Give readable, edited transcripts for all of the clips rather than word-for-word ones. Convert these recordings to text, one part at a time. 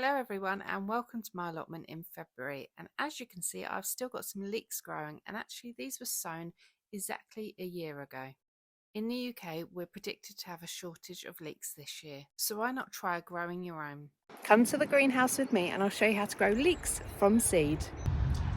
Hello everyone and welcome to my allotment in February, and as you can see I've still got some leeks growing, and actually these were sown exactly a year ago. In the UK we're predicted to have a shortage of leeks this year, so why not try growing your own? Come to the greenhouse with me and I'll show you how to grow leeks from seed.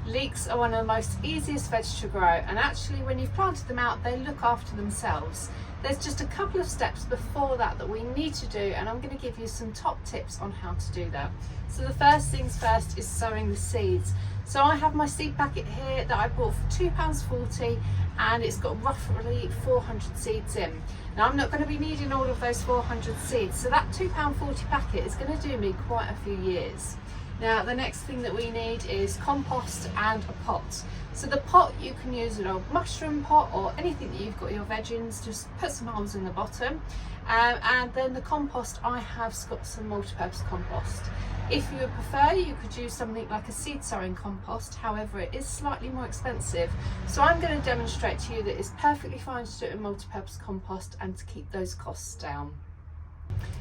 Leeks are one of the most easiest veg to grow, and actually when you've planted them out they look after themselves. There's just a couple of steps before that we need to do, and I'm going to give you some top tips on how to do that. So the first things first is sowing the seeds. So I have my seed packet here that I bought for £2.40 and it's got roughly 400 seeds in. Now I'm not going to be needing all of those 400 seeds, so that £2.40 packet is going to do me quite a few years. Now the next thing that we need is compost and a pot. So the pot, you can use an old mushroom pot or anything that you've got your veg in, just put some holes in the bottom. And then the compost, I have got some multi-purpose compost. If you would prefer, you could use something like a seed sowing compost, however it is slightly more expensive. So I'm going to demonstrate to you that it's perfectly fine to do it in multi-purpose compost and to keep those costs down.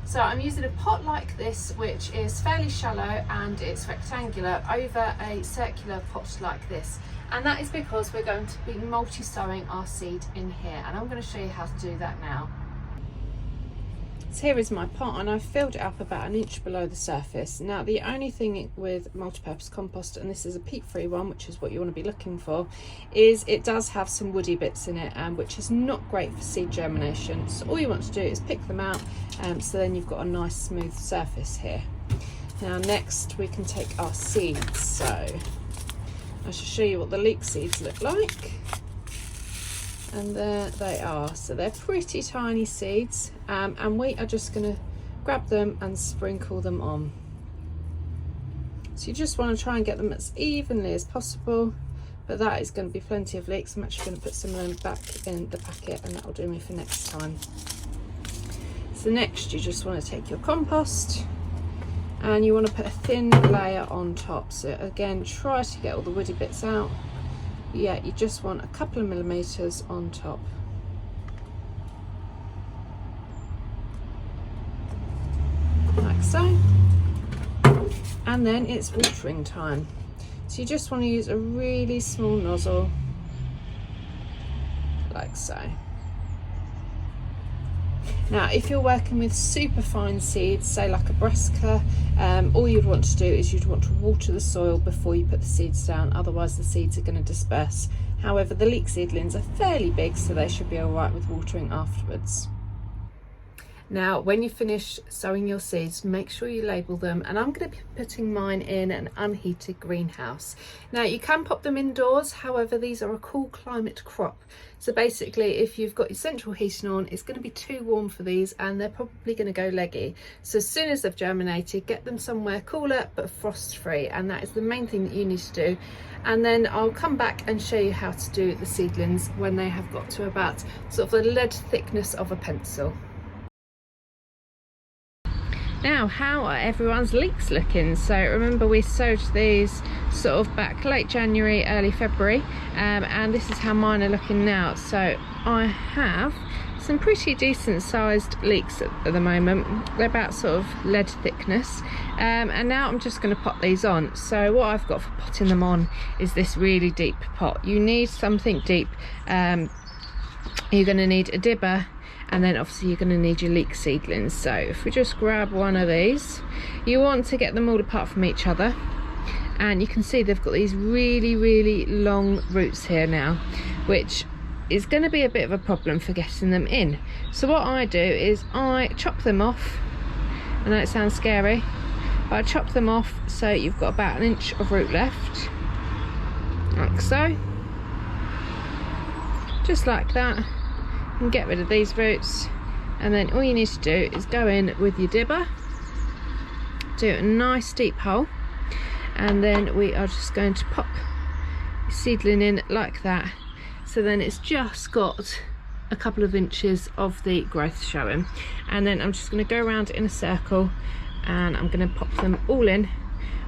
So I'm using a pot like this, which is fairly shallow and it's rectangular, over a circular pot like this, and that is because we're going to be multi-sowing our seed in here, and I'm going to show you how to do that now. So here is my pot, and I've filled it up about an inch below the surface. Now the only thing with multi-purpose compost, and this is a peat-free one, which is what you want to be looking for, is it does have some woody bits in it, which is not great for seed germination. So all you want to do is pick them out, so then you've got a nice smooth surface here. Now next we can take our seeds. So I shall show you what the leek seeds look like. And there they are. So they're pretty tiny seeds, and we are just going to grab them and sprinkle them on. So you just want to try and get them as evenly as possible, but that is going to be plenty of leeks. I'm actually going to put some of them back in the packet, and that will do me for next time. So next you just want to take your compost and you want to put a thin layer on top. So again, try to get all the woody bits out. Yeah, you just want a couple of millimeters on top. Like so. And then it's watering time. So you just want to use a really small nozzle, like so. Now if you're working with super fine seeds, say like a brassica, all you'd want to do is you'd want to water the soil before you put the seeds down, otherwise the seeds are going to disperse. However, the leek seedlings are fairly big, so they should be alright with watering afterwards. Now when you finish sowing your seeds, make sure you label them, and I'm going to be putting mine in an unheated greenhouse. Now you can pop them indoors, however these are a cool climate crop, so basically if you've got your central heating on, it's going to be too warm for these and they're probably going to go leggy. So as soon as they've germinated, get them somewhere cooler but frost free, and that is the main thing that you need to do. And then I'll come back and show you how to do the seedlings when they have got to about sort of the lead thickness of a pencil. Now, how are everyone's leeks looking? So remember, we sowed these sort of back late January, early February, and this is how mine are looking now. So I have some pretty decent sized leeks at the moment. They're about sort of lead thickness, and now I'm just going to pot these on. So what I've got for potting them on is this really deep pot. You need something deep. You're going to need a dibber, and then obviously you're going to need your leek seedlings. So if we just grab one of these, you want to get them all apart from each other, and you can see they've got these really long roots here now, which is going to be a bit of a problem for getting them in. So what I do is I chop them off. I know it sounds scary, but I chop them off so you've got about 1 inch of root left, like so, just like that. And get rid of these roots, and then all you need to do is go in with your dibber, do a nice deep hole, and then we are just going to pop your seedling in like that. So then it's just got a couple of inches of the growth showing, and then I'm just going to go around in a circle and I'm going to pop them all in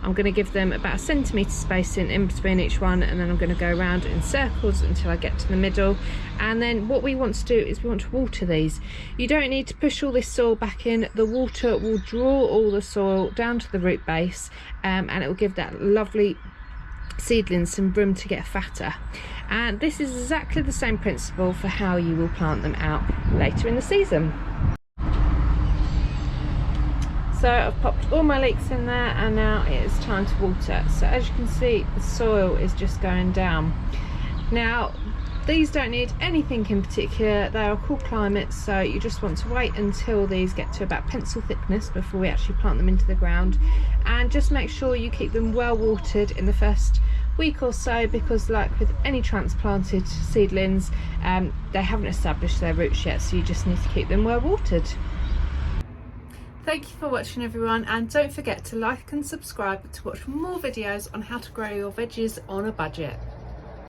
I'm going to give them about a centimetre spacing in between each one, and then I'm going to go around in circles until I get to the middle. And then what we want to do is we want to water these. You don't need to push all this soil back in. The water will draw all the soil down to the root base, and it will give that lovely seedlings some room to get fatter. And this is exactly the same principle for how you will plant them out later in the season. So I've popped all my leeks in there, and now it is time to water. So as you can see, the soil is just going down. Now these don't need anything in particular. They are cool climates, so you just want to wait until these get to about pencil thickness before we actually plant them into the ground. And just make sure you keep them well watered in the first week or so, because like with any transplanted seedlings, they haven't established their roots yet, so you just need to keep them well watered. Thank you for watching everyone, and don't forget to like and subscribe to watch more videos on how to grow your veggies on a budget.